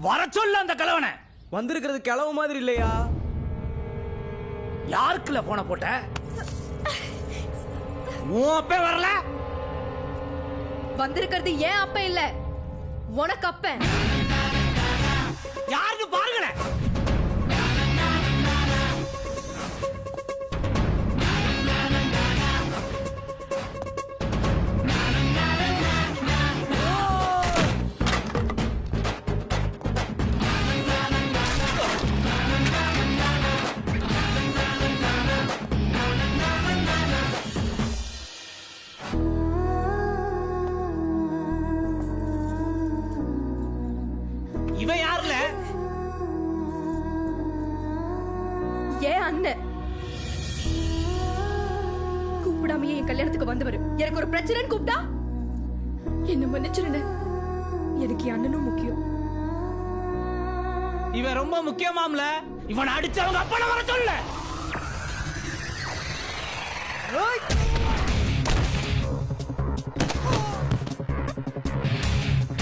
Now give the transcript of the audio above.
வர சொல்ல அந்த கிழவனை. வந்திருக்கிறது கிளவு மாதிரி இல்லையா? யாருக்குல போன போட்ட? உன் அப்பே வரல. வந்திருக்கிறது ஏன் அப்ப இல்ல, உனக்கு அப்ப. யாருன்னு பாருங்களே. இவன் யாருல? ஏன் அண்ணன் கூப்பிடாமையே என் கல்யாணத்துக்கு வந்தவர். எனக்கு ஒரு பிரச்சனைன்னு கூப்பிட்டா என்ன மன்னிச்சிருந்த. எனக்கு என் அண்ணனும் முக்கியம். இவன் ரொம்ப முக்கியமாம்ல. இவன் அடிச்சவங்க அப்பன வர சொல்ல.